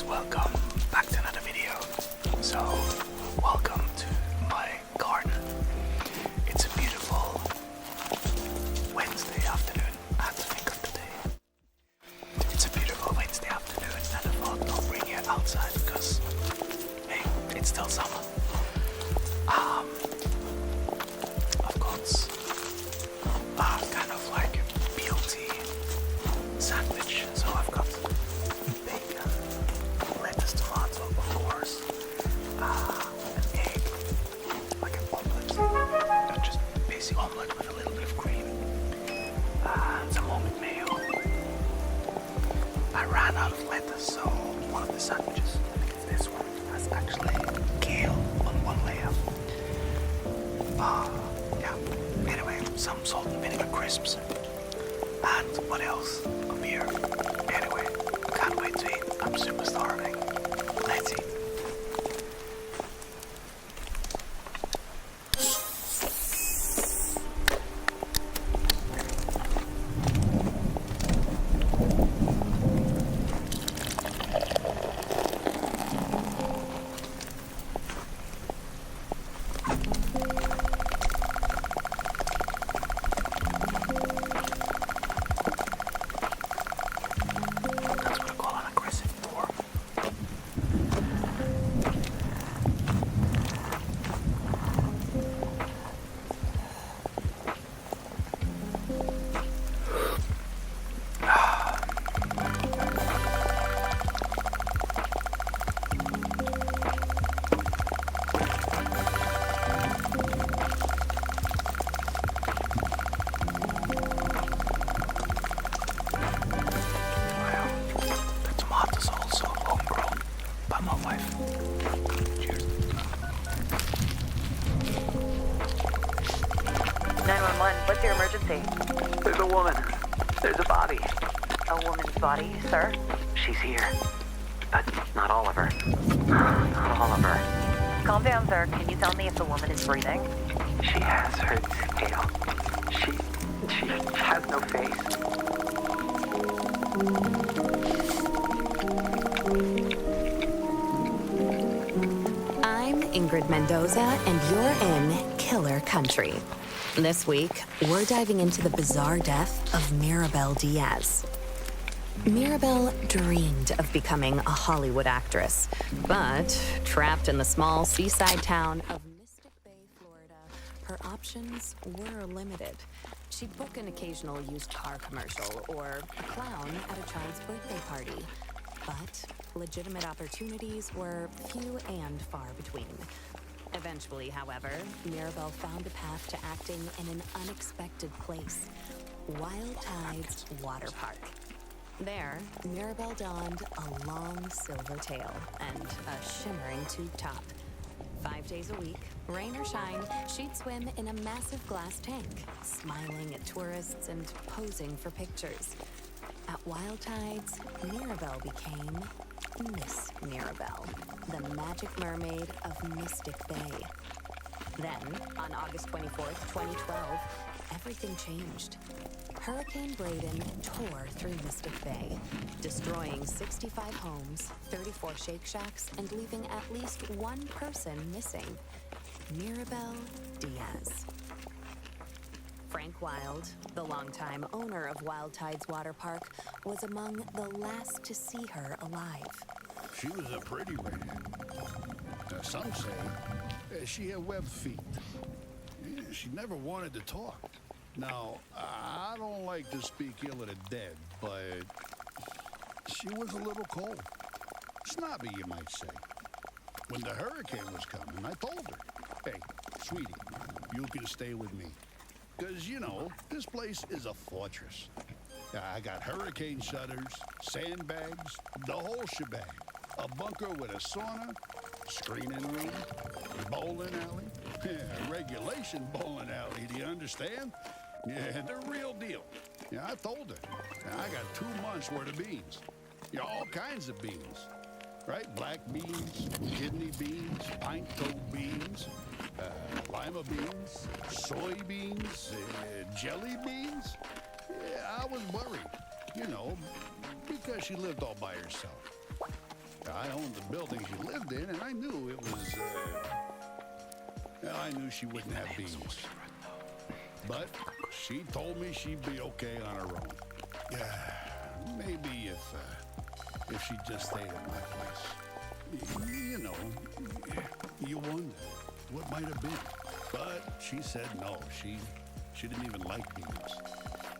welcome back to another video. So, welcome to my garden. It's a beautiful Wednesday afternoon. I had to think of the day. It's a beautiful Wednesday afternoon, and I thought I'll bring you outside because, hey, it's still summer. I've got kind of like a BLT sandwich. So I've got bacon, lettuce, tomato, of course, an egg, like an omelette, just basic omelette with a little bit of cream, and some homemade mayo. I ran out of lettuce, so one of the sandwiches, I think it's this one, has actually kale on one layer. Yeah. Anyway, some salt and vinegar crisps. And what else? A beer. Anyway, can't wait to eat. I'm super starving. Let's eat. That's what I call an aggressive form. Well, the tomatoes also homegrown by my wife. Cheers. 911, what's your emergency? There's a woman. There's a body. A woman's body, sir? She's here. But not all of her. Not all of her. Calm down, sir. Can you tell me if the woman is breathing? She has her tail. She has no face. I'm Ingrid Mendoza, and you're in Killer Country. This week, we're diving into the bizarre death of Mirabel Diaz. Mirabel dreamed of becoming a Hollywood actress, but trapped in the small seaside town of Mystic Bay, Florida, her options were limited. She'd book an occasional used car commercial or a clown at a child's birthday party. But legitimate opportunities were few and far between. Eventually, however, Mirabel found a path to acting in an unexpected place, Wild Tides Water Park. There, Mirabel donned a long silver tail and a shimmering tube top. 5 days a week, rain or shine, she'd swim in a massive glass tank, smiling at tourists and posing for pictures. At Wild Tides, Mirabel became Miss Mirabel, the magic mermaid of Mystic Bay. Then, on August 24th, 2012, everything changed. Hurricane Braden tore through Mystic Bay, destroying 65 homes, 34 Shake Shacks, and leaving at least one person missing: Mirabel Diaz. Frank Wild, the longtime owner of Wild Tides Water Park, was among the last to see her alive. She was a pretty lady. Some say she had web feet. She never wanted to talk. Now, I don't like to speak ill of the dead, but she was a little cold. Snobby, you might say. When the hurricane was coming, I told her, "Hey, sweetie, you can stay with me. Because, you know, this place is a fortress. I got hurricane shutters, sandbags, the whole shebang. A bunker with a sauna, screening room, bowling alley. Yeah, regulation bowling alley, do you understand? Yeah, the real deal." Yeah, I told her. I got 2 months worth of beans. Yeah, all kinds of beans. Right? Black beans, kidney beans, pint-toed beans, lima beans, soybeans, jelly beans. Yeah, I was worried, you know, because she lived all by herself. I owned the building she lived in, and I knew it was, well, I knew she wouldn't have beans. But she told me she'd be okay on her own. Maybe if she just stayed at my place. You know, you wonder what might have been. But she said no. She didn't even like beans.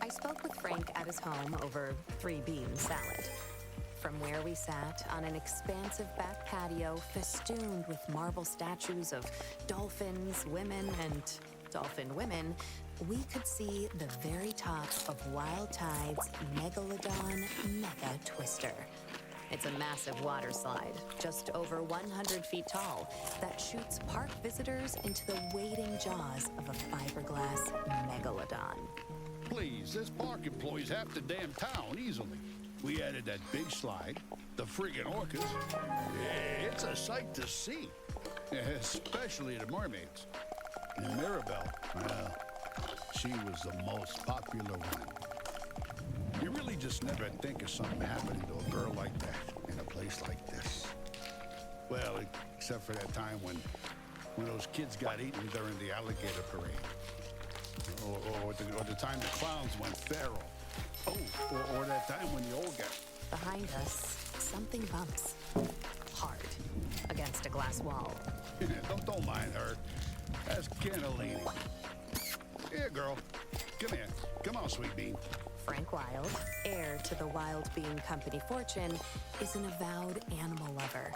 I spoke with Frank at his home over 3-bean salad. From where we sat on an expansive back patio festooned with marble statues of dolphins, women, and dolphin women, we could see the very top of Wild Tide's Megalodon Mega Twister. It's a massive water slide, just over 100 feet tall, that shoots park visitors into the waiting jaws of a fiberglass megalodon. Please, this park employs half the damn town easily. We added that big slide, the friggin' orcas. It's a sight to see, especially the mermaids. And Mirabelle, well, she was the most popular one. You really just never think of something happening to a girl like that in a place like this. Well, except for that time when those kids got eaten during the alligator parade. Or the time the clowns went feral. Oh, or that time when the old guy... Behind us, something bumps. Hard. Against a glass wall. Don't mind her. That's cannellini. Here, girl. Come here. Come on, sweet bean. Frank Wild, heir to the Wild Bean Company fortune, is an avowed animal lover.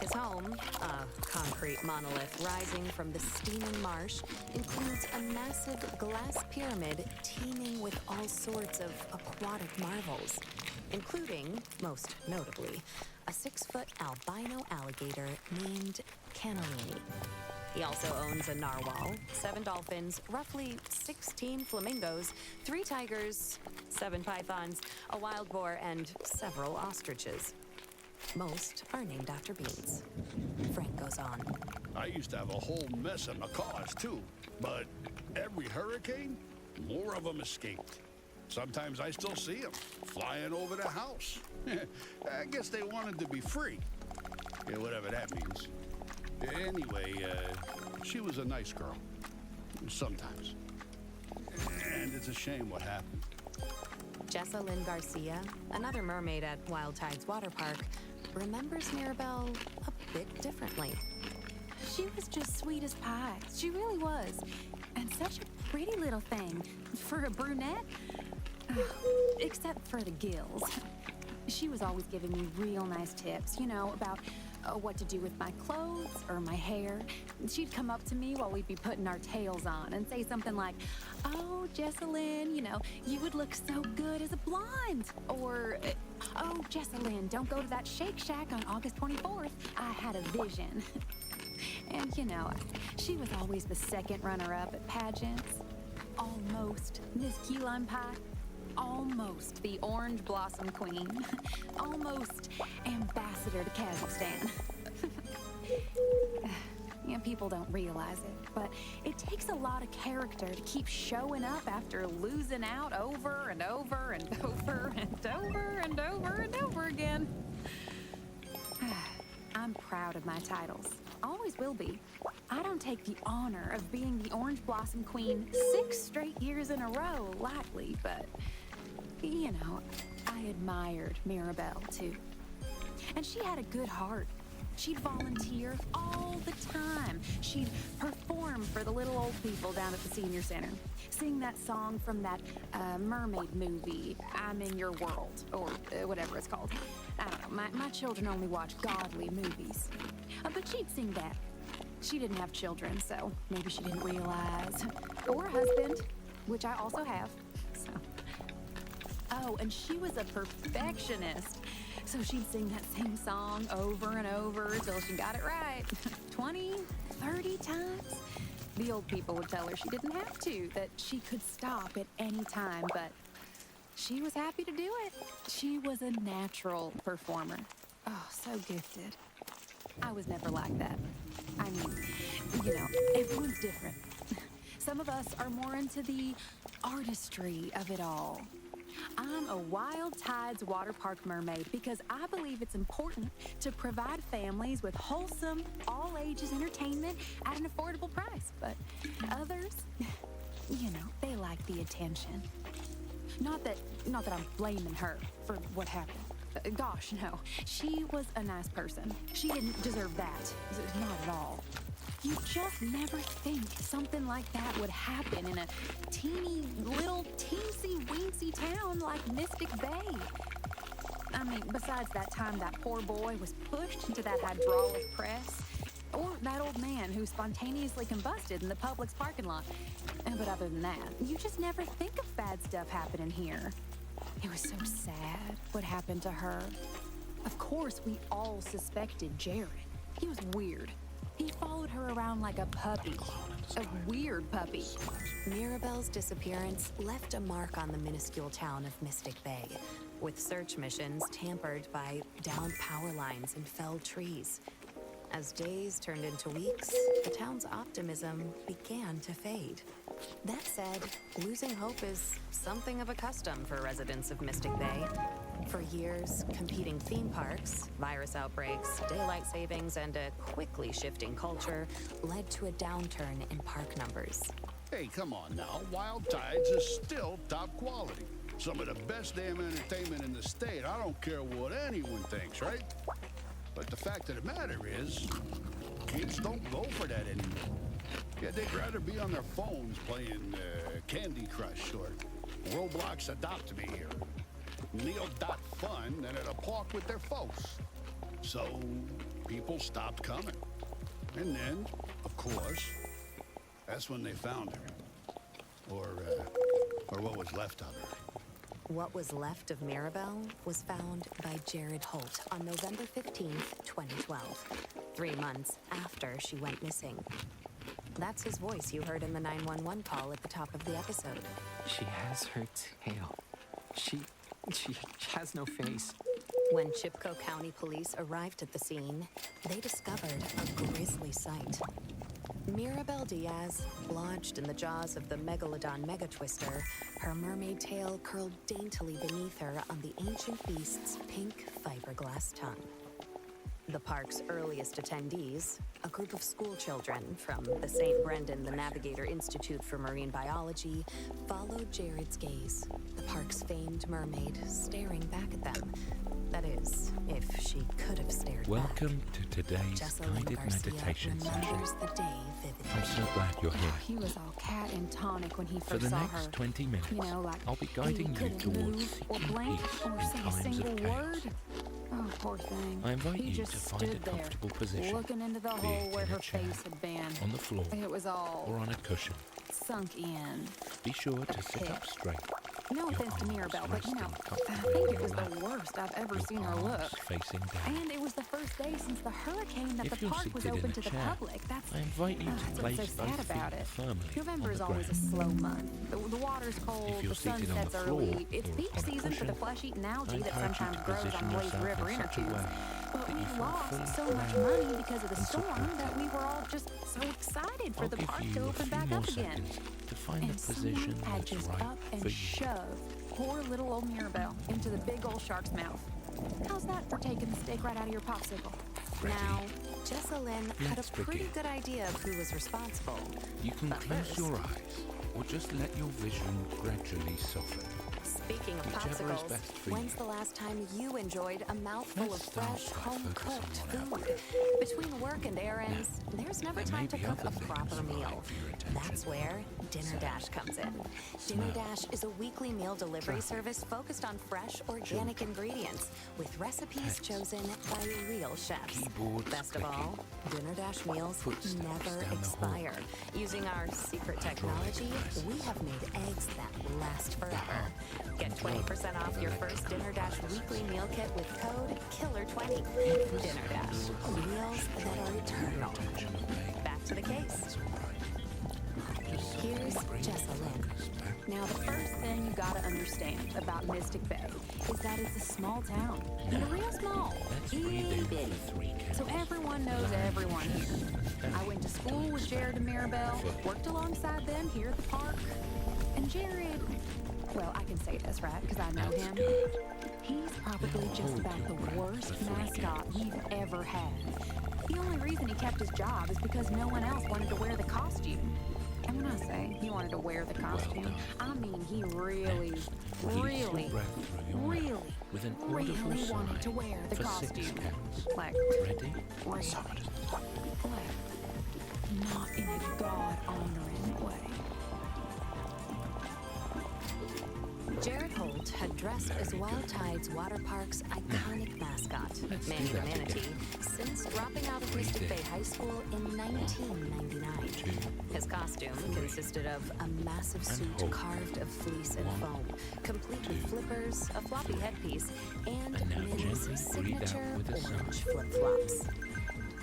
His home, a concrete monolith rising from the steaming marsh, includes a massive glass pyramid teeming with all sorts of aquatic marvels, including, most notably, a 6-foot albino alligator named Cannellini. He also owns a narwhal, 7 dolphins, roughly 16 flamingos, 3 tigers, 7 pythons, a wild boar, and several ostriches. Most are named after beans. Frank goes on. I used to have a whole mess of macaws, too. But every hurricane, more of them escaped. Sometimes I still see them flying over the house. I guess they wanted to be free. Yeah, whatever that means. Anyway, she was a nice girl. Sometimes. And it's a shame what happened. Jessa Lynn Garcia, another mermaid at Wild Tide's water park, remembers Mirabelle a bit differently. She was just sweet as pie. She really was. And such a pretty little thing. For a brunette. Except for the gills. She was always giving me real nice tips, you know, about what to do with my clothes or my hair. She'd come up to me while we'd be putting our tails on and say something like, "Oh, Jessalyn, you know, you would look so good as a blonde." Or, "Oh, Jessalyn, don't go to that Shake Shack on August 24th. I had a vision." And, you know, she was always the second runner-up at pageants. Almost Miss Key Lime Pie. Almost the Orange Blossom Queen. Almost Ambassador to Kazakhstan. Yeah, people don't realize it, but it takes a lot of character to keep showing up after losing out over and over and over and over and over and over again. I'm proud of my titles. Always will be. I don't take the honor of being the Orange Blossom Queen 6 straight years in a row lightly, but, you know, I admired Mirabelle, too. And she had a good heart. She'd volunteer all the time. She'd perform for the little old people down at the senior center. Sing that song from that mermaid movie, I'm in Your World, or whatever it's called. I don't know, my children only watch godly movies. But she'd sing that. She didn't have children, so maybe she didn't realize. Or a husband, which I also have. So. Oh, and she was a perfectionist. So she'd sing that same song over and over until she got it right. 20, 30 times. The old people would tell her she didn't have to, that she could stop at any time, but she was happy to do it. She was a natural performer. Oh, so gifted. I was never like that. I mean, you know, everyone's different. Some of us are more into the artistry of it all. I'm a Wild Tides water park mermaid because I believe it's important to provide families with wholesome, all-ages entertainment at an affordable price. But others, you know, they like the attention. Not that I'm blaming her for what happened. Gosh, no. She was a nice person. She didn't deserve that. Not at all. You just never think something like that would happen in a teeny, little, teensy-weensy town like Mystic Bay. I mean, besides that time that poor boy was pushed into that hydraulic press, or that old man who spontaneously combusted in the Publix parking lot. But other than that, you just never think of bad stuff happening here. It was so sad what happened to her. Of course, we all suspected Jared. He was weird. He followed her around like a puppy. A weird puppy. Mirabelle's disappearance left a mark on the minuscule town of Mystic Bay, with search missions tampered by downed power lines and felled trees. As days turned into weeks, the town's optimism began to fade. That said, losing hope is something of a custom for residents of Mystic Bay. For years, competing theme parks, virus outbreaks, daylight savings, and a quickly shifting culture led to a downturn in park numbers. Hey, come on now. Wild Tides is still top quality. Some of the best damn entertainment in the state. I don't care what anyone thinks, right? But the fact of the matter is, kids don't go for that anymore. Yeah, they'd rather be on their phones playing Candy Crush or Roblox Adopt Me or Neo.Fun than at a park with their folks. So people stopped coming. And then, of course, that's when they found her. Or what was left of her. What was left of Mirabelle was found by Jared Holt on November 15th, 2012, 3 months after she went missing. That's his voice you heard in the 911 call at the top of the episode. She has her tail. She has no face. When Chipko County Police arrived at the scene, they discovered a grisly sight. Mirabelle Diaz, lodged in the jaws of the Megalodon Megatwister, her mermaid tail curled daintily beneath her on the ancient beast's pink fiberglass tongue. The park's earliest attendees, a group of school children from the St. Brendan the Navigator Institute for Marine Biology, followed Jared's gaze, the park's famed mermaid staring back at them. That is, if she could have stared Welcome back. to today's Jessalyn guided Garcia meditation session. remembers the day vividly. I'm so glad you're here. He was all cat and tonic when he For first the saw next her. 20 minutes, You know, like I'll be he guiding you couldn't towards move or seeking blink peace or in say a times single of chaos. word. Oh, poor thing. I invite he you just to find stood a comfortable there, position, looking into the be hole it where in a her chair, face had been. on the floor, It was all or on a cushion. sunk in. Be sure to sit pit. up straight. No Your offense to arms Mirabelle, but you know, resting I comfortably think on it was your the lap. worst I've ever Your seen her arms look. facing down. And it was the first day since the hurricane that If the you're park was seated in open a to the chair, public. That's I invite you to that's place what's so sad both about feet it. firmly November on is the always a ground. slow month. The water's cold, If the you're sun seated on the sets floor early. It's or peak on a season for the cushion, flesh-eating I algae that encourage you sometimes to grows on position Blaze yourself River in inner such a tubes. way But that you we feel lost fully so much grounded money because of the and storm supported. that we were all just so excited for I'll the give park you to a open few back more up again. seconds to find And a position someone had that's just right up for and you. shoved poor little old Mirabelle into the big old shark's mouth. How's that for taking the steak right out of your popsicle? Ready? Now, Jessalyn had a Let's pretty begin. good idea of who was responsible. You can But close first- your eyes, or just let your vision gradually soften. Speaking of Whichever is popsicles, best for when's you. the last time you enjoyed a mouthful Let's of start fresh, by home-cooked focusing on food? Between work and errands, there's never there time may to be cook other a things proper vying meal. for your attention. That's where Dinner Dash comes in. Dinner Dash is a weekly meal delivery service focused on fresh, organic ingredients with recipes Pets. chosen by real chefs. Keyboards Best of all, Dinner Dash meals Footsteps never down the hall. expire. Using our secret technology, we have made eggs that last forever. Get 20% off your first Dinner Dash weekly meal kit with code KILLER20. Dinner Dash, meals that are eternal. Attention, okay? Back to the case. That's all right. Just Here's bring your Jessalyn. focus back. Now, the first thing you gotta understand about Mystic Bay is that it's a small town. Real small. Let's breathe in Itty-bitty. for 3 counts. So everyone knows everyone here. I went to school with Jared and Mirabelle, worked alongside them here at the park. And Jared, Well, I can say this, right? Because I know That's him. good. He's probably just hold about you the right worst for 3 mascot games. we've ever had. The only reason he kept his job is because no one else wanted to wear the costume. And when I say he wanted to wear the costume, done. I mean he really, Next, release your really, breath through your really, mouth with an audible really wanted sigh to wear the for 6 costume. counts. Like, Ready? really. Like, not in a God-honoring way. Jared Holt had dressed as Wild Tide's water park's iconic mascot, Let's do Manny the that Manatee, again. since dropping out of Breathe Mystic in. Bay High School in 1999. 2, His costume 3. consisted of a massive suit hold. carved of fleece and 1, foam, complete with 2, flippers, a floppy 3. headpiece, and And now Minnie's gently breathe out signature with a sigh. orange flip-flops.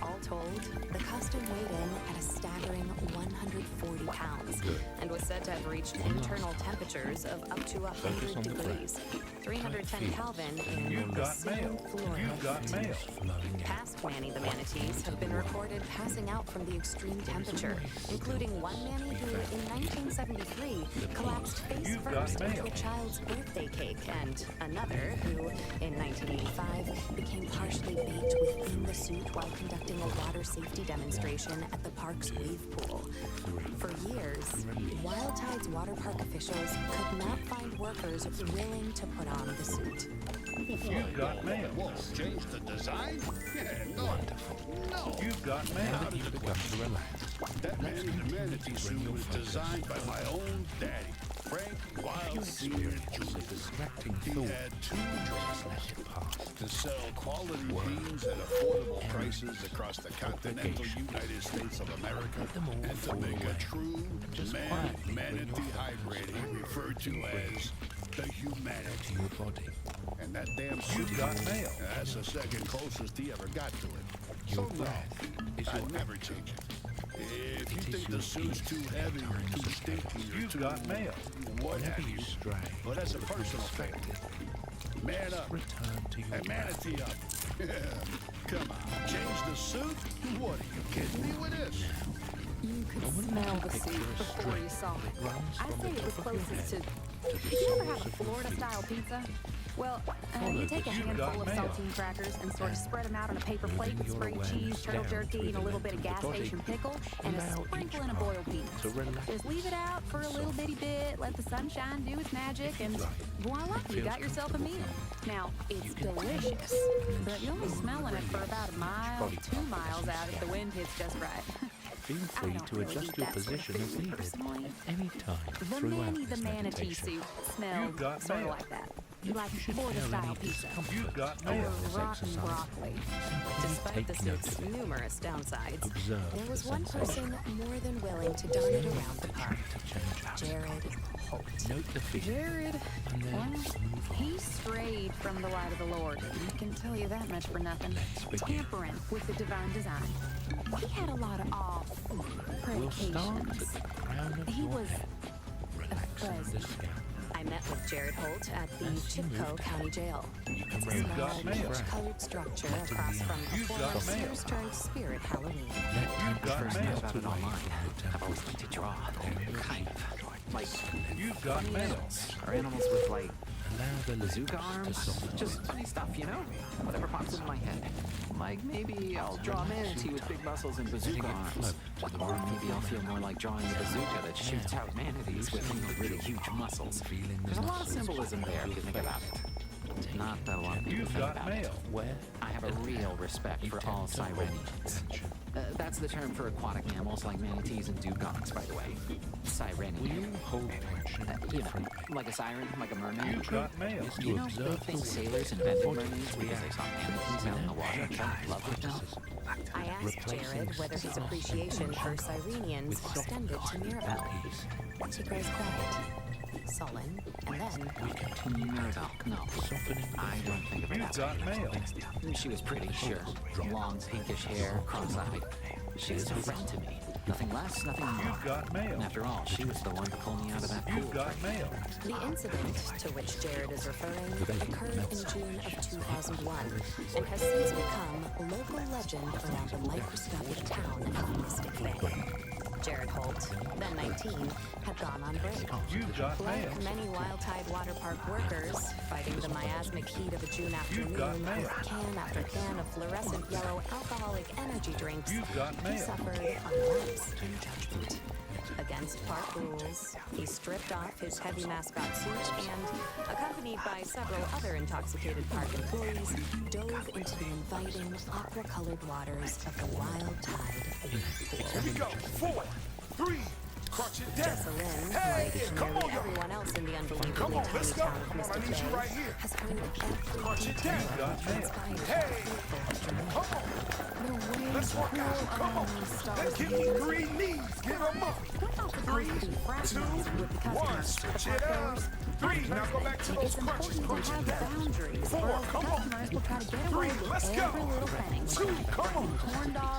All told, the costume weighed in at a staggering 140 pounds Good. and was said to have reached One last internal time. temperatures of up to Focus 100 on the degrees, 310 feels. Kelvin in You've got Bassein, mail. Florida. You've got mail. Flowing out. Past Manny the manatees have been reported passing out from the extreme temperature, including one Manny who, in 1973, collapsed face You've got first into mail. a child's birthday cake, and another who, in 1985, became partially baked within the suit while conducting a water safety demonstration at the park's wave pool. For years, Wild Tide's water park officials could not find workers willing to put on the suit. You've got mail. Whoa, change the design? Yeah, no. No. You've got Now mail. that you've begun to relax, That Manny the Manatee suit was designed by my own daddy, Frank you Wild Sr. experience a distracting He thought. had two jobs. Let it pass. To sell quality beans at affordable prices across the continental United States of America, them all and to fall make a away. true Just man quietly bring manatee your hybrid he referred to as the to humanity. your body. And that damn suit, You've got mail. that's the second closest he ever got to it. Your So no, breath is your I'd never anchor. change it. If you It is think the your suit's too heavy or times too of stinky or You've too got mail. what Whenever have you you, stray, well, that's a or become personal thing. distracted, Man up. return to your And breath. manatee up. Come on, change the suit? What, are you kidding me with this? You could And wouldn't smell you the picture suit a before string you saw it. that runs I'd from say the it was top of your closest to. head to the Did you ever soles have a of your feet? Florida-style pizza? Well, Follow you take a the You've handful got of mail. saltine crackers and sort of spread them out on a paper plate with Moving your sprayed cheese, awareness turtle down jerky, through and a the little bit length of of gas the body. station pickle, and a Allow sprinkle each in a part boiled bean. to relax. Just leave it out for a little bitty bit, let the sunshine do its magic, and like. voila, you Feels got yourself a meal. Now, it's delicious, but you're only smelling it for about a mile, body 2 part miles of the out if the scalp. wind hits just right. Feel I free don't to really adjust eat your that sort of position food as needed personally. at any time The throughout Manny the this Manatee meditation. suit smelled You've got sort of mail. like that. If Like you should Florida feel style any pizza. discomfort You've got Or mail. this rotten exercise, broccoli. Despite the take note suit's of it. numerous downsides, Observe there was the one sensation. person more than willing to don it around the park. To change that. Jared Holt. Note the feeling. Jared, And then well, move on. he strayed from the light of the Lord. I can tell you that much for nothing. Let's begin. Tampering with the divine design. He had a lot of off We'll start at predications. the crown of He your was head, relaxing fuzz. the scalp. I met with Jared Holt at the As you Chipco moved, County Jail. You can It's a relax small, got mail. peach-colored structure Letting across the from a You've former got mail. Sears turned Spirit Halloween. Let You've got tension mail. melt About it away online. from your I've always temples. liked to draw. Kind of. Like You've got funny mail. animals. Or animals with like Allow the bazooka lips to arms. soften. Just funny stuff, you know? Whatever pops into my head. Like maybe I'll draw a manatee with big muscles and bazooka arms. float to the Or roof of maybe your I'll feel more like drawing a bazooka that shoots out manatees with really huge muscles. Feeling the There's a lot of muscles symbolism there if you think about it. Not that a lot of people You've think got about mail. it. Where I have a real respect for all sirenians. That's the term for aquatic mammals like manatees and dugongs, by the way. we Sirenian. all hold tension You know, differently. like a siren, like a mermaid. You've got mail. Is to You know, they observe think the sailors way invented body mermaids because they saw reacts manatees out in the water and without fell in love with them. criticism. I asked Replacing Jared whether his soft appreciation for tension Sirenians with soft extended to Mirabelle. and peace. He grows quiet, sullen, and then We continue Mirabelle, no. softening the I don't think of her You've that got way. mail. She was pretty, sure. Long, pinkish hair, cross-eyed. She was a friend to me. Nothing less, nothing more. You've got mail. And after all, she was the one to pull me out of that pool. You've got mail. the incident to which Jared is referring occurred in June of 2001 and has since become local legend around the microscopic town of Mystic Bay. Jared Holt, then 19, had gone on break. You've got mail. Like many Wild Tide Water Park workers, fighting the miasmic heat of a June You've got afternoon mail. with can after can of fluorescent yellow alcoholic energy drinks, You've got he mail. suffered a lapse in judgment. Against park rules, he stripped off his heavy mascot suit and, accompanied by several other intoxicated park employees, dove into the inviting, aqua-colored waters of the Wild Tide pool. Here we go. 4, 3, crunch it down. Jessalyn, Hey, like come nearly on, y'all. everyone else in the unbelievably Come on, tiny let's go. town of Come on, I Mystic need you Bay, right here. has heard every Crunch it detail down. that transpired Hey, come on. Let's work out. Come on. Let's give me 3 knees. Get them up. 3, 2, 1. Switch it up. 3. Now go back to those crunches. Crunch it down. 4. Come on. 3. Let's go. 2. Come on.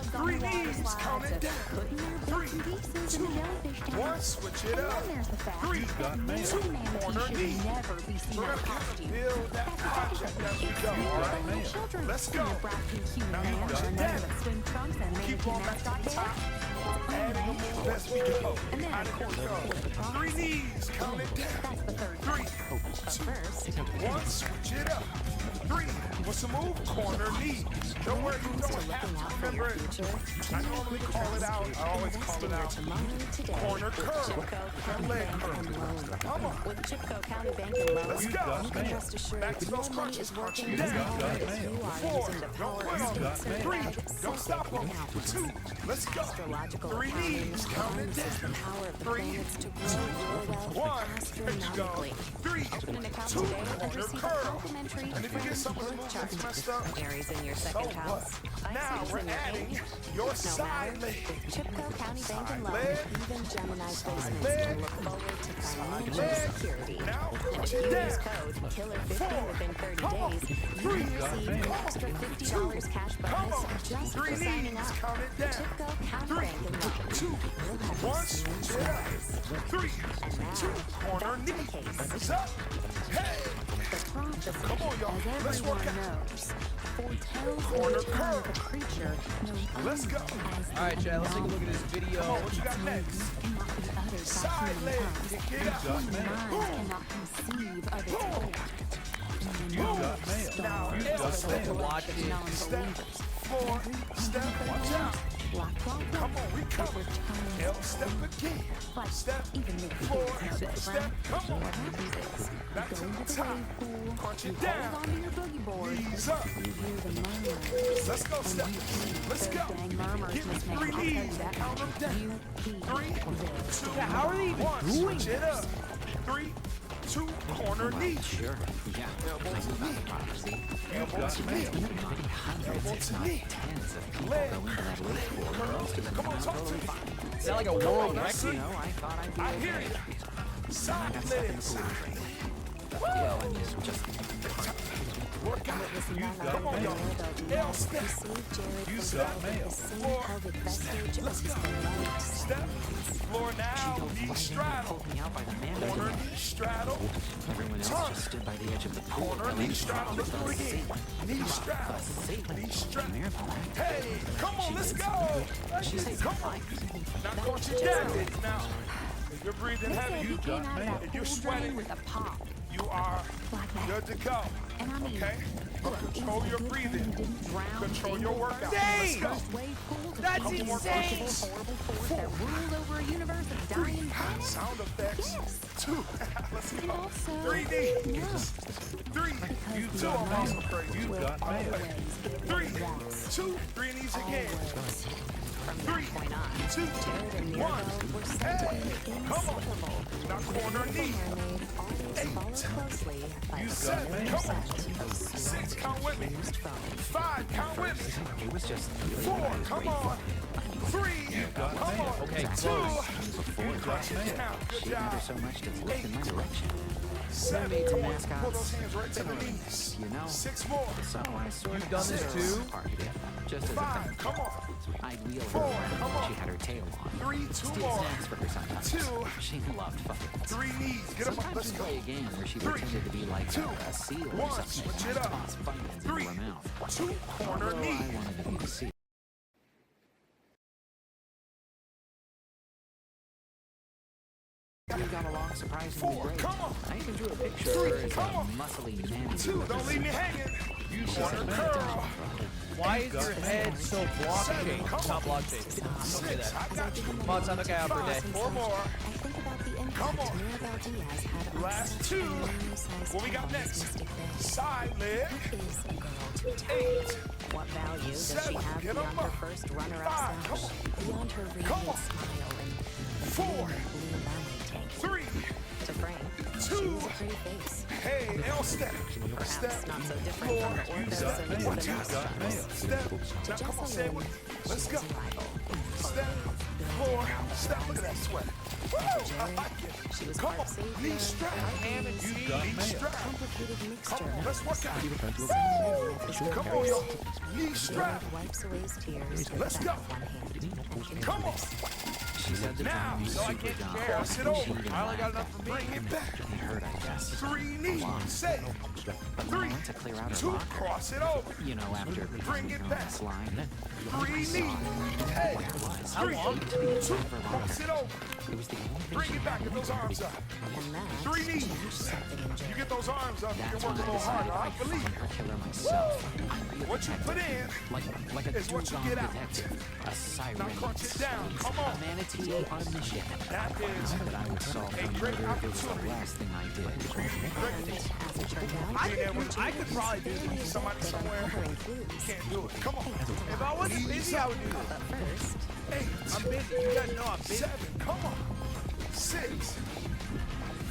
3 knees. Count it down. 3, 2, 1. Switch it up. 3, 2. Corner knee. We're gonna build that project as we go. All right. Let's go. Now you crunch it down. Keep on back to the top. Adding a move as we go. How did it go? 3 knees. Count it down. 3, 2, 1. Switch it up. 3. What's the move? Corner knee. Don't worry, you don't have to remember it. I normally call it out. I always call it out. Corner curl. And leg curl. Come on. With Chipco County Bank and Loan, Let's you go. can rest assured Back to that those your money crunches. is working Crunch as it down. hard as you are 4. using the Don't power quit of on me. state 3. certified Don't stop psychic on me. analysis. 2. Let's go. Astrological 3 accounting knees. Count it harnesses the down. power of the 3, planets to 2, grow your wealth 1. There you go. astronomically. 3, Open an account 2. today and Corner receive a curl. complimentary And if you get some of the birth movements chart. messed up, Aries in your so second what? house. Now Pisces we're in your adding eighth. your No side matter, leg. with Chipco County Bank and Side Loan, leg. even Gemini's basements leg. can look forward to financial leg. security. Now And crunch if it you use down. code KILLER50 4. within 30 Come on. days, you 3. can receive an extra $50 cash Come bonus on. just 3 for signing knees. up. Count it down. Chipco County 3, Bank and Loan. 2, We'll have 1. you soon Switch it up. twice. 3, And now, 2. Corner back to knee. the case. It's up. Hey. The prophecy, Come on, y'all. as Let's work everyone out. knows, foretells Corner the return of curl. a creature known Let's go. only as the All right, Chad, let's take a look at this unknown. video. Come on, what you got next? Cannot be uttered by Side human leg. tongues. Get up. Human minds cannot conceive of its form. And the Boom. known Now, stars L are step. the Watch collective it. non-believers. Floor. Step. Watch out. Come on, we coming. L step again. Step. Floor. Step. Come on. Back to the top. Crunch it down. Hold onto your boogie board. Knees up. You hear the murmurs. Let's go, Step. Let's go. Dang murmurs, Give me Miss May. 3 I'll tell you knees. that Count them much. down. You heed 3, 2, this. How are they even 1. doing Switch it up. 3, 2, corner knee. Sure. Yeah. Elbow I knew to about knee. the prophecy. Elbow to knee. Maybe hundreds, Elbow if to not knee. tens of people Leg. go into that loop pool. Most of them Come on, come out talk to totally me. fine. Is that like a Come world on, that's record? it. You know, I thought I'd be I okay. hear you. Side leg. Side. Well, I mean, just Work out. Come on, y'all. L step. You step. Floor. Step. Let's go. Step. Floor now. Knee straddle. pulled me out by the man. Corner knee straddle. Everyone else Turn. just stood by the edge of the pool. Corner knee straddle. Let's do it again. Knee straddle. Knee straddle. Hey, come on, let's go. Come on. Now crunch it down. Now, if you're breathing They said heavy, he came out of that if you're pool sweating, drain with a pop. you are Like that. good to go. And I mean, Okay? look, Control it's a your good thing breathing. you didn't drown Control in your the workout. first Let's go. first wave pool to That's cause a insane. horrible force that ruled over a universe of dying planets. Sound effects. Yes. 2. Let's And go. also, 3 knees. 3. You because too. the I'm also unknown crazy. You've got mail. always get 3, what it wants. 2, 3 knees again. Always. From 3, that point on, 2, Jared and 1. Mirabelle were said to Hey, be come on. inseparable. Now corner knee. Mermaid always followed closely by You the said, silver come on. scent of 6, count with me. used phone. 5, count with me. it was just 4, come on. 3, come on. Okay, 2, before crunch it down. Good she job. never so much as looked in my direction. 7, Mermaids come and on. mascots, Pull those hands right to the knees. you know. 6 more. So I sort of You've done this too? parted it, just as a 5, thank come on. I'd wheel her 4, around come when on. she had her tail on. 3, 2 Steal more. snacks for her sometimes. 2, She loved fucking. 3 knees. Get them up. Sometimes Let's she'd go. play a game where she 3, pretended to be like 2, a seal or 1. something. Switch it up. Toss funyuns 3, into her mouth. 2, corner Although knee. I wanted to be the seal. We got along surprisingly 4, great. come on. I even drew a picture 3, of her as come a on. muscly manatee. 2, don't leave me hanging. You One got mail. curl. Why is your head so block shaped? Come It's on. not block shaped. Don't say 6, that. I got you. Come on, time to get out for a day. 4 more. I think about the impact Come on. Mirabel Diaz had on Last such 2. a normal-sized What we got town as next? Mystic Bay. Side leg. What is a girl to tell? 8. What value does she 7, have get 'em beyond her up. first runner-up 5, come stash? on. Beyond her Come radiant on. smile and 4, blue ballet tank. 3, To Frank, she 2. was a pretty face. Hey, L step. Perhaps Step. not so different from the Orthos got and mail. the You got mail. Step. To Now come on, say it with me. Let's she go. was a rival. Step. 4. Step. Look at that sweat. Woo! I like it. She was Come part on. savior, Knee strap. Ham and You cheese. got Knee mail. strap. complicated mixture. Come on, let's work out. Woo! Come on, y'all. Knee strap. Wipes away his tears with Let's the go. back of one hand. Come on. She said the Now, time was so I super can't dumb. share. Cross it over. She even I only got laughed enough for me. Bring it back. He heard, I guess. 3 knees. Say. But when I 3, went to clear out her 2. locker, Cross it over. you know, after Bring it on back. the slide, 3 knees. Hey. 3, long? 2. Cross it over. it was the only thing Bring she it back. had Get those in her. arms up. And that 3 knees. changed something in You Jerry. get those arms up. You That's can when work a I little decided harder. I I'd believe find it. her killer myself. What you put in Like a is what you Dugon get out. detective, a siren, Now crunch it down. Come on. a manatee on a mission. That is Now that I would solve a the great murder, it was the opportunity. last thing I did. And as it turned out, I could probably do this. somebody somewhere. uncovering clues. Can't do it. Come on. If I wasn't busy, I would do this. But first, 8. I'm busy. You guys know I'm busy. 7. Come on. 6.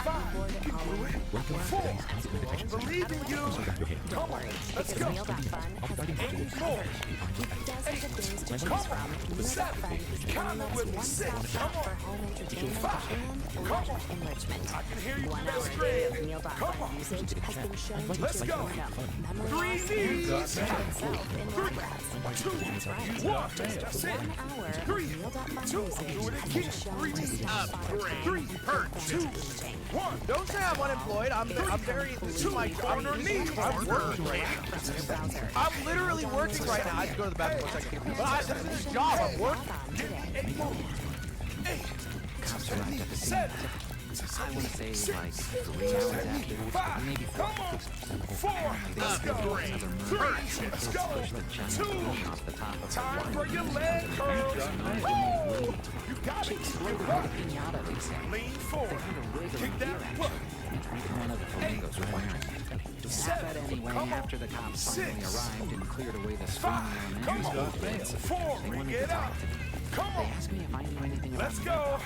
5. bored You at can do it. 4. Believe in you. Come on. Let's because go. Meal Dot Fun has 8 more. with dozens of games to choose Come from. on. Meal Dot 7. Fun is the Count it internet's with me. one-stop 6. shop Come for on. home entertainment 5. and Come leisure on. enrichment. I can hear you. 1 Best hour a day friend. of Meal Dot Come Fun on. usage has been shown to Let's go. burn up 3 memorize, knees. and itself in 3, lab rats. 2, That's right. 1. That's it. 1 hour of 3, Meal Dot Fun 2. usage Do it has again. been shown 3 to knees. stop 3, 2, 1. Don't say I'm unemployed. I'm very. This is my job. On her knees. I'm working right now. from your browser. I'm literally working right now. I have to go to the bathroom for a second. But this is a job. I'm working. Log on today. 8 more. 8. Cops arrived at the scene. 7. I want to say like 3 hours after, 5. maybe 4. Come on. 4. Let's go. 3. Let's go. Push the giant 2. building off the top of the Time line. for your leg curls. Woo! You got it. You're What a up. pinata, they said. Lean forward. Kick that foot. One of the flamingos were wearing. But 7. anyway, Come on. after the cops finally 6. arrived and cleared away the 5. screaming Come on. elements, 4. they wanted Get to up. talk to me. Come They on. asked me if I knew anything about Let's go.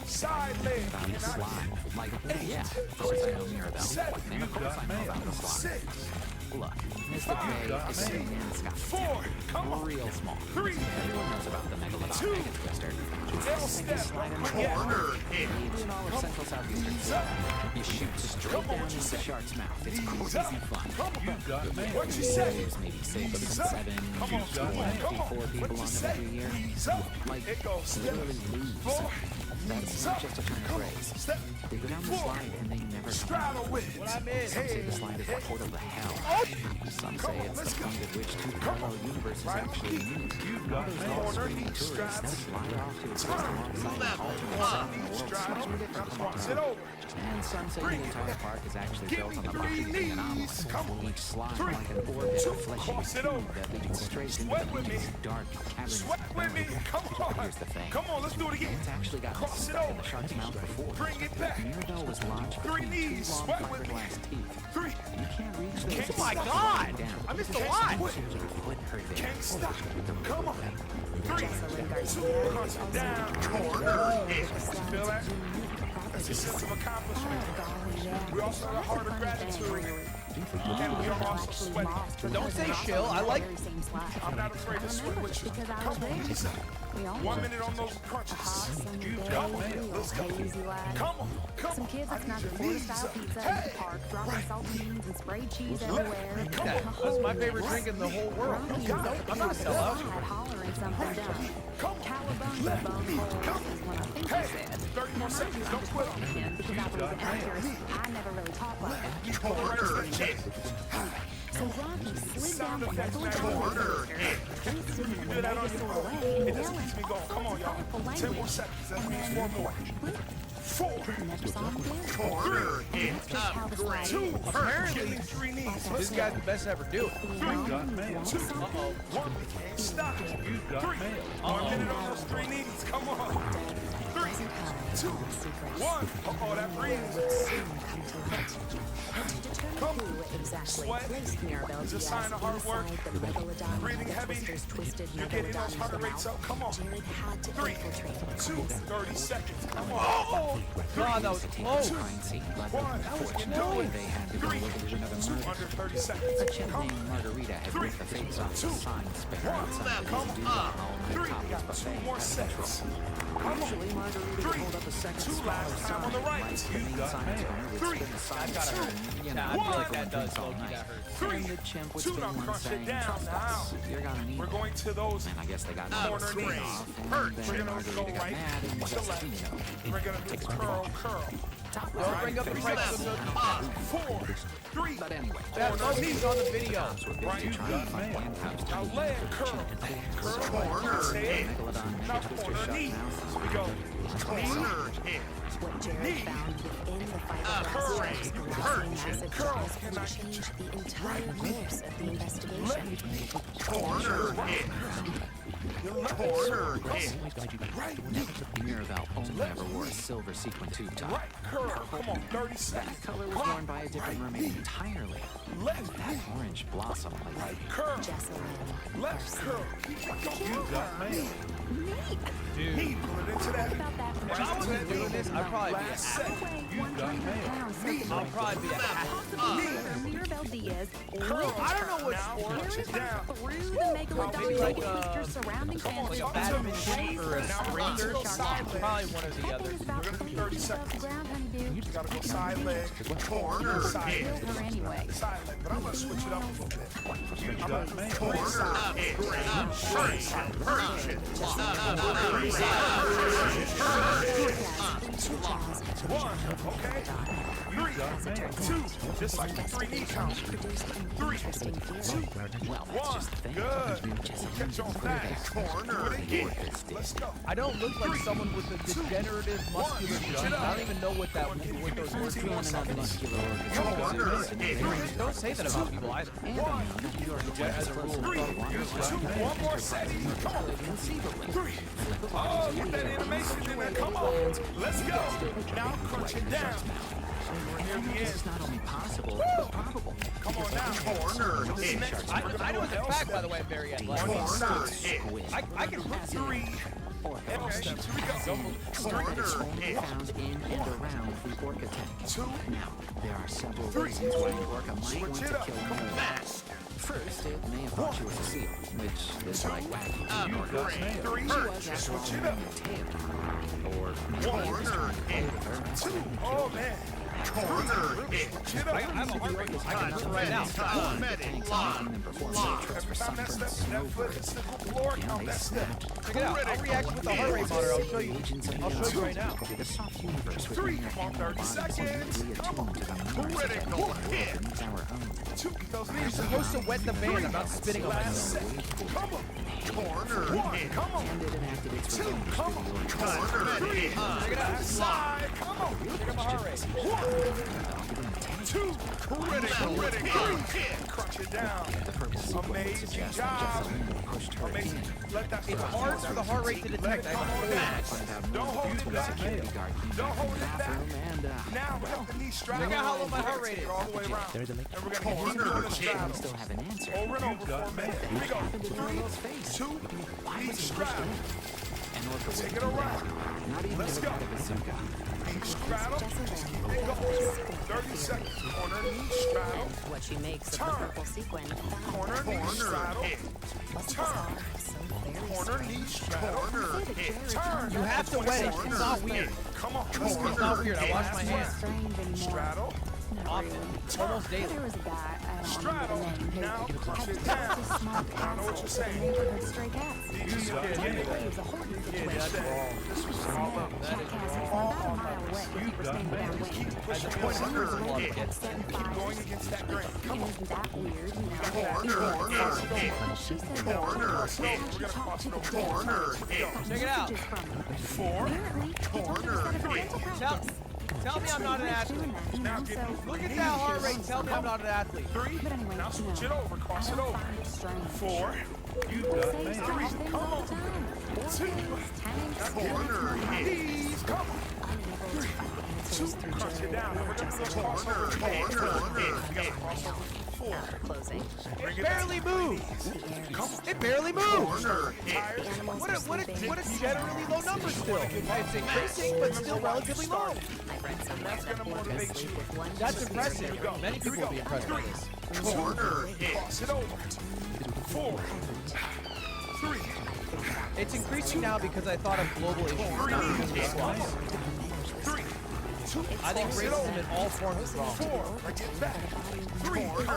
Side leg. about Can the I slide. Like, 8. yeah, of course I know Mirabel. 7. And of course I know about the slide. 6. Look, Mystic Bay is a Scott. 4. Come on. Real small. 3. Everyone knows about the megalodon 2. mega twister. L step. Corner hit. In all of Central Southeastern Knees up. Florida, you shoot straight Come on, down what you into the say? shark's mouth. It's Knees crazy up. fun. Come on. Got mail. What you say? There's maybe 6 Knees and up. 7, Come on. 2, Come on. 4 people What on you them say? every year. Knees up. Like, It goes step. literally lose. 4. That's Knees not up. just a turn of Come on. phrase. Step. They go down the 4. slide and they never come Straddle out. with it. What I missed. Some say the slide is a portal to hell. Some Come say on, it's let's the go. point at which two Come parallel on. universes Right on actually key. meet. got Others mail. all Corner screaming knee tourists straps. that slide off to exist Turn. alongside an alternate Corner setting. knee The world's straddle. much more different from Cross our it own. over. And some say Bring the it entire back. park is actually Give built me on the 3 bottom of the knees. anomalous. Come on. Each slide 3. like an orbit 2. of fleshy Cross it tube over. that leads straight into Sweat the with me. beast's dark cavernous Sweat with me. belly. Come But on. here's the thing. Come on, let's do it again. It's actually got Cross it stuck in over. the shark's mouth before. Bring it back. Mirabel was lodged 3 between knees. two long Sweat with me. fiberglass teeth. 3. You can't reach those. Can't if Oh my you God! down. I missed a Can't lot. quit. Your foot hurt there. Can't stop. Come on. 3. Jocelyn 2. Garcia Crunch it down. Corner hit. Feel that? That's a sense of accomplishment. We also have a heart of gratitude. And we are also sweating. Don't say chill. I like. I'm not afraid to sweat with you. Because I Come was on, there. knees up. We all 1 were. minute on those A hot crunches. sunny day, Come on, real let's go. hazy light. Come on, come Some on. kids I that's need not your Florida knees style up. pizza at Hey, the park, dropping right. saltines and sprayed cheese Left. everywhere. Come on. That's my favorite drink in the whole world. Ronnie's got up it. at the I'm not a top sellout. side hollering something down. Come on. Cowabunga Left. bone holes Come is what I think Hey, he said. 30 more Now, seconds. mind you, Don't I'm quit just on me. quoting him because I believe in actors. I never really talk like that. Corner hit. So Rocky slid down Sound from the effects full now. Corner. twisted in Do a that on Vegas your sort of own. way, and It just yelling keeps me going. Come on, all sorts of y'all. colorful 10 more language. seconds. That And means then 4 more. blink. 4, Never saw him do. Corner hit. That's just how the slide 2, is. Apparently, 3 knees. this guy's the best to ever do it. You got mail. 2, 1, stop. You got 3, mail. 1 minute on those 3 knees. Come on. 3, 2, 1. Oh, that breeze. Come. Sweat is a sign of hard work. Breathing heavy. You're getting those heart rates up. Come on. 3, 2, 30 seconds. Come on. Oh, God, that was close. Crime scene, but 1, unfortunately they had to go 3, with a version of a 2, murder. under 30 A seconds. chick Come. named Margarita had ripped the face off the sign spare 1, outside the come Disney up. all-night 3, topless 2 buffet more at sets. Central. Come on. Usually Margarita 3, pulled up a second 2 last smaller time on sign, the right. like the main got sign mail. owner would 3, spin the sign That gotta so, hurt. you Yeah, know, I feel like everyone that does drinks all low-key, night. that hurts. 3, And the chimp would 2, spin now one crush it saying, down. "Trust Now us, you're gonna need we're it." going to those And I guess they got corner screen knees. off, and We're then gonna Margarita go got right mad and to just, left. you know, We're gonna do curl. top Don't bring up the price of the 4, 3, But anyway, that monkey's on the video. right. You got mail. Now leg curl. Curl. Tail. Now corner knee. We go. Corner hit. What Jared Knee. found within the curl, fiberglass glassing massive curl. jaws would change the entire course of the investigation. Corner hit. Corner hit. Right knee. Mirabelle only ever wore a silver sequin tube top. Right curl. Come on. 30 seconds. That color was worn by a different mermaid entirely. Left That knee. orange blossom like Right curl. Jesselyn. Left curl. You got mail. Knee. Pull it into that. About that from If I wasn't doing this, I'd probably be a Last set. You got mail. I'll probably be a possibly Mirabelle Diaz. Curl. I don't know what Now, sport. punch it down. Through the megalodon Maybe like, twister surrounding fence. like a badminton or a Now we're sprinter. going to go side leg. Probably one or the That other. thing is about We're gonna do 3 30 feet above the seconds. ground, honeydew. You gotta go side leg. Corner Side hit. leg. Killed her anyway. Side leg. But I'm gonna switch it up a little bit. You got mail. Corner hit. One, okay? 3, 2, just like the 3 knee count. 3, 2, well, that's 1, just the thing. good. Catch on fast. Corner hit. Let's go. I don't look like someone with a degenerative muscular joint. I don't even know what those words mean. Another muscular Corner organ. hit. Don't say that about people either. And I know that New York As a rule. 3, 2, 1 more set. Come on. 3. Oh, get that animation in there. Come on. Let's go. Now crunch it down. We're near the This end. is not only possible, but probable. Come on now. Corner This hit. next, I we're gonna know go it's a L fact, by step. the way, I'm very athletic. Corner hit. I can put 3 L steps. Here we go. Corner Only hit. found in and around the orca tank. 2, Now, there are several 3. reasons why an orca might want Switch it to up. kill Come one on. of us. First, it may have thought she was a seal, which is like wacky to an orca. 3, switch it up. Tail. Or maybe it was Corner trying to play with her. 2, oh man. Corner hit. Switch it up. I have a heart rate. I can do it right now. Medic lock. And then perform field trips Every for time that sunburnt step, that foot hits the floor, You know, count they that step. snapped. Check it out. I'll react with the heart rate monitor. I'll show you. Agents of the I'll show you right now. The soft universe 3, within their come on, animal 30 bodies seconds. immediately Come on. attuned to the numerous Critical world hit. beneath our own. 2, keep those You're knees up. supposed to wet the band. I'm not spitting on Last myself. set. Come on. Corner 1, hit. come on. And it enacted its 2, revenge come for the on. orca. Corner hit. Check it out. Last side, come on. Check out my heart rate. 2, critical hit. Crunch it down. The purple sequence Amazing suggests job. that Jesselyn pushed her Amazing. in. Let that It's hard for the heart rate to detect. I Come have on a down. Find out Don't more. hold it back. Security guard came Don't back hold from the it back. bathroom and Now we have the knee straddle. Check out how low my heart rate is. All the way around. And we're going to keep doing the we straddle. still have an answer. Over and over for a minute. Here we go. Happened to 3, Mirabelle's face. 2, Why knee was he pushed straddle. in? An orca Take would it do around. that. Not even Let's with go. a bazooka. Knee straddle. Just keep it going. 30 seconds. Corner, knee straddle. What she makes of the Turn. purple sequin. Corner, knee straddle. Turn. Corner, knee straddle. Corner hit. Turn. You have to wet it. It's not weird. Come on. It's not weird. I wash my hands. Strange anymore. Straddle. often, almost daily. There was a guy, I don't Straddle. remember the name, Now, who push had it just down. as small I know what you're cats saying. as neighborhood stray cats. You got Technically, it. it was a hoarding Yeah, situation. that's wrong. This was Cat all up. cats from about a mile away if you were standing downwind. Keep As a pushing point of yourself. principle, Keep yes. setting Keep going fires. against that grain. It wasn't that weird, you know. Corner. She said that Corner. that's how We're she gonna talked cross to it the over. dead Corner. folks. Check it out. Messages from them. 4. Apparently, he told her to set up a dental Tell, practice. tell me I'm not an athlete. Doing that, you Now know, get so... Look at that heart rate. Tell me I'm not an athlete. 3. But anyway, Now switch it over. Cross I it don't over. find it strange. 4. You People got say mail. strange things all the time. Orchids, tanks, Knees. Come on. unable to find answers through Crunch it jury down. Now or we're gonna just go cross over. You gotta cross over. 4. Closing. It barely moves. It barely moves. What a generally low number still. It's increasing, but still relatively low. I read somewhere That's that gonna orcas motivate sleep you. with one That's just impressive. Many people will be impressed by this. Corner. Cross it over. 4. 3. It's increasing now because I thought of global issues. 3. 2. I think racism in all forms is wrong. 4. Get back. 3. 2. I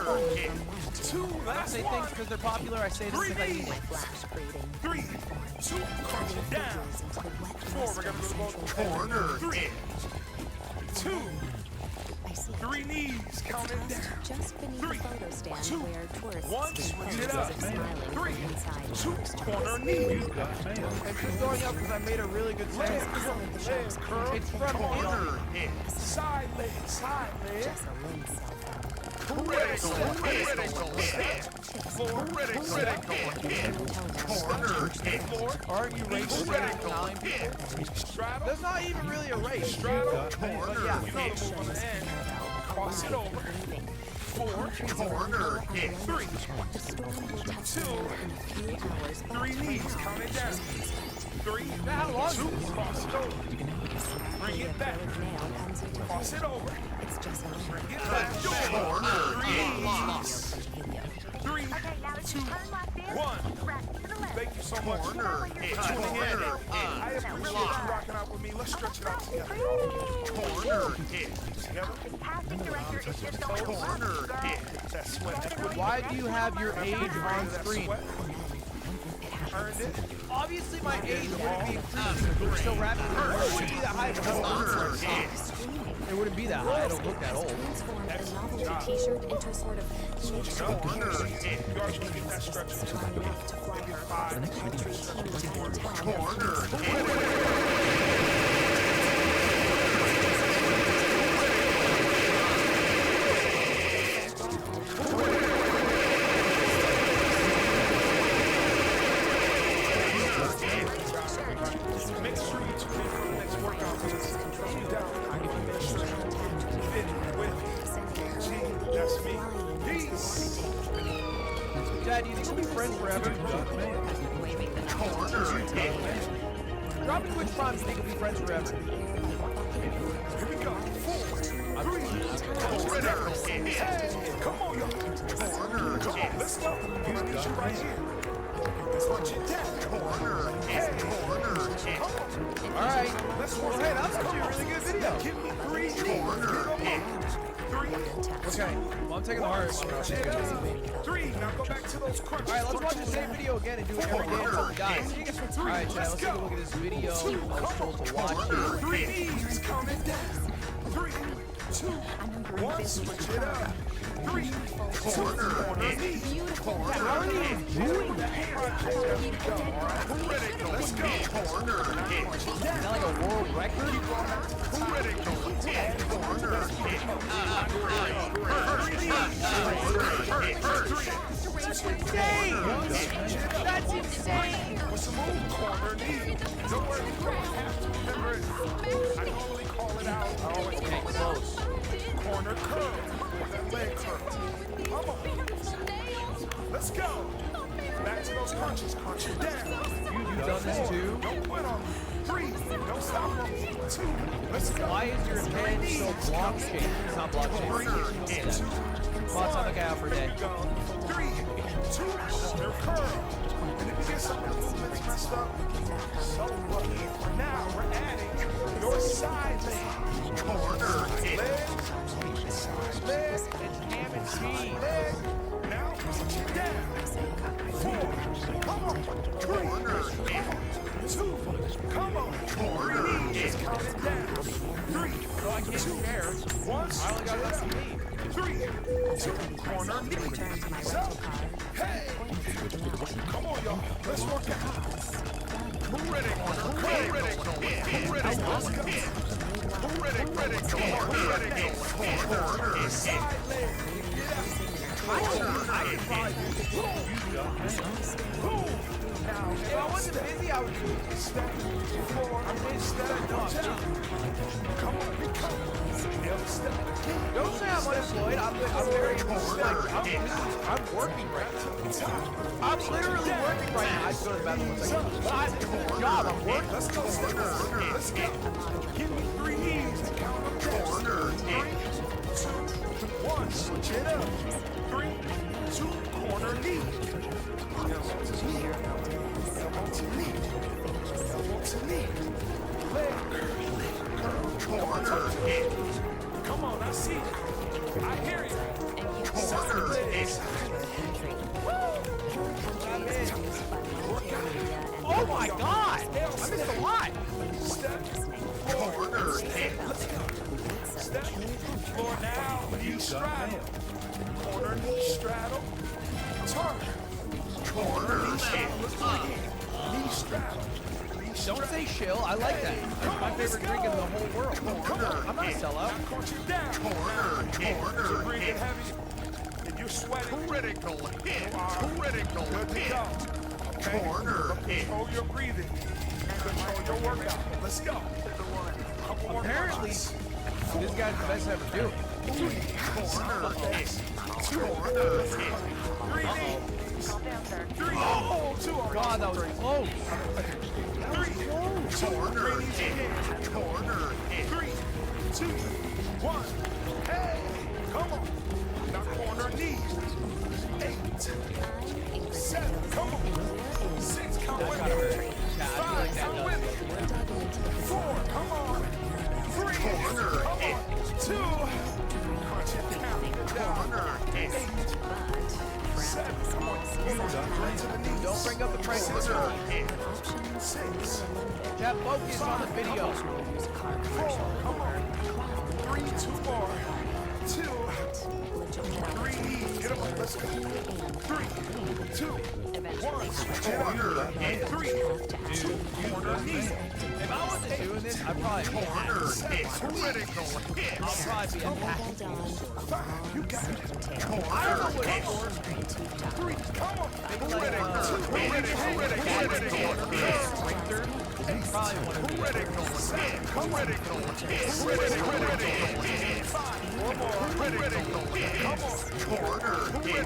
don't Last say one. things because they're popular. I say this because I mean it. flash creating 3. 2. Crunch it down. 4. We're gonna go to both. Corner. 3. 2. I see 3 knees. Count it down. just beneath Three, the photo stand 2, where tourists 1. take Switch photos it as up. if smiling 3. from inside 2. tourist Corner traps. knee. You got mail. And keep going up because I made a really good Leg sentence. curl. Leg curl. It's front Corner. Side leg. Side leg. Just a limb cell phone. Critical hit. 4. Critical hit. Corner. 4. Aren't you racist for allowing people? Straddle. There's not even really a race. Straddle. Corner. But yeah, you know the move on the end. Cross it over. 4. Corner. 3. The storm will touch 2. the in a few hours. 3 knees. Count it down. 3. How long? 2. Cross it over. Bring it back. Nail comes into Cross it over. It's just a limb. Bring it back. 3 knees. 3. Okay, now if 2. you turn like this, 1. right to the left. Thank you so much. Corner. I appreciate you rocking out with me. Let's stretch it out together. Corner. Together. Casting director is just going to Corner. That sweat equity. Why do you have your age on That screen? sweat. Earned it. Obviously, my age wouldn't be increasing. We're still rapidly. It wouldn't be that high. It wouldn't be that high. I don't look that old. Transformed a novelty t-shirt into a sort of Corner. You always want to get that stretch. strong enough to fly her across the country to the town. Corner. Make sure you tune in for the next workout because we down. Fit with G. That's me. Peace. Dad, do you think we'll be friends forever? Drop in which prime you think we'll be friends forever. Here we go. 4, 3, hey, come on, y'all. Corner. Come on, let's go. I'm gonna need you right here. Punch it down. Corner. Hey, corner. Come on. All right. Let's Well, work hey, it that's out. actually a really good video. Give me 3 corner. 3. Okay. Well, I'm taking the hardest one. Check it out. 3. Now go back to those crunches. All right, let's watch the same video again and do it every day until we die. All right, Chad, let's take a look at this video. I was told to watch it. 3 knees. Count it down. 3, 2, 1. Switch it up. 3, corner. Knee. How are you doing that? Let's go. Corner. Is that like a world record? That's insane! That's insane! What's the move? Corner knee. Don't worry, you don't have to remember it. I normally call it out. I always Okay, close. corner curl. That leg curl. Come on. Let's go. Back to those crunches. Crunch it down. You've done this too? Don't quit on me. 3. Don't stop on me. 2. Let's go. Why is your head so block shaped? It's not block shaped. Well, it's on the guy out for a day. Go. 3, 2, corner curl. get some of the movements messed up. So what? Now we're adding your side leg. Corner hit. Side leg. It's ham and cheese. Leg. Now put it down. 4. Come on. 3. Corner hit. 2. Come on. Corner hit. Count it down. 3. So I get 2. shares. Once. I only got less than me. 3. 2. Corner knee. Return to my So, rental car. hey. Come on, y'all. Let's work it out. Critical hit. Critical hit. Critical hit. Critical hit. Side leg. Get out. I could probably do this. Boom. Now, If I wasn't busy, I would do it. step. 4. I'm busy. Step down. Come on, be calm. Never step. Don't say I'm unemployed. I'm very I'm working right now. I'm literally working right now. I just go to the bathroom one second. But I'm doing a job. I'm working. Let's go. Let's go. Give me 3 knees and count them down. 3, 2, 1. Switch it up. 3, 2, corner knee. Elbow to knee. Elbow to knee. Elbow to knee. Leg curl. Corner hit. Come on, I see it. I hear you. Corner hit. Oh my God! I missed a lot. Step. Corner hit. Step. Floor now. Knee straddle. Corner knee straddle. Turn. Corner hit. Knee straddle. Don't say shill. I like that. That's my favorite drink in the whole world. I'm not a sellout. Caught you down. Corner hit. Breathing heavy. If you're sweating, Critical hit. Critical good to hit. go. Okay? Corner hit. Control your breathing. Control your workout. Let's go. Couple more Apparently, push-ups. this guy's the best ever do it. Corner hit. Corner hit. 3 knees. 3. Oh, 2 are God, that was close. 3. 2. Corner 3 knees hit. again. Corner hit. 3, 2, 1. Hey, come on. Now corner knees. 8, 7, come on. 6, count with me. 5, count with me. 4, come on. 3, Corner come hit. on. 2, crunch it down. Corner hit. 8, 7, come on. Right to the knees. Don't bring up the price of the Corner car. hit. 6, Chat, focus on the video. 4, come on. 3, 2 more. 2, 3 knees. Get them up. Let's go. 3, 2, 1. Switch it up. 3, 2, corner knee. If I wasn't doing this, I'd probably be Corner hit. Critical hit. I'll probably be a hack. 5, you got it. I don't know what it is. 3, come on. Critical hit. Winter, probably one of these. Critical hit. Critical hit. One more. Critical hit. Corner hit.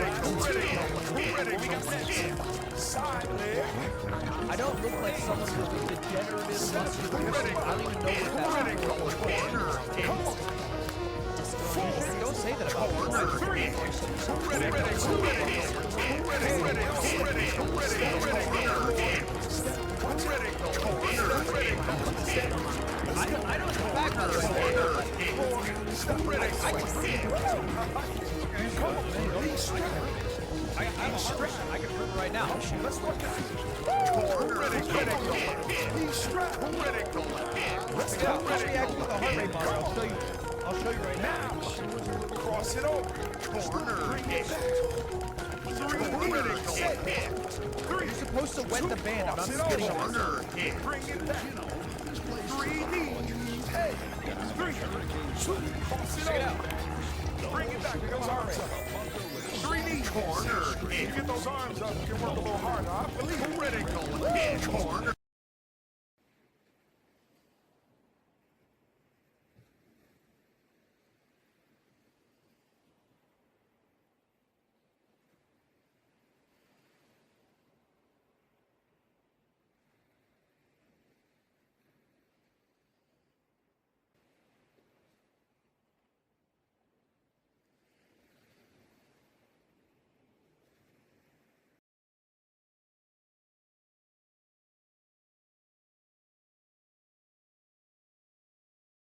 Critical hit. Side leg. I don't look like someone with a degenerative muscular system. I don't even know what that Critical corner hit. is. Don't say that about me. I don't know back by the way. I'm a straight. I can prove it right now. Let's work it out. Let's go. I'll react with the heart rate monitor. I'll show you right now. Now, cross it over. Bring it back. 3 You're supposed to wet the band. I'm not spitting on it. Bring it back. 3 knees. Hey. 3, 2, cross it over. Bring it back. Get those arms up. 3 knees. If you get those arms up, you can work a little harder. I believe it. Critical hit. Corner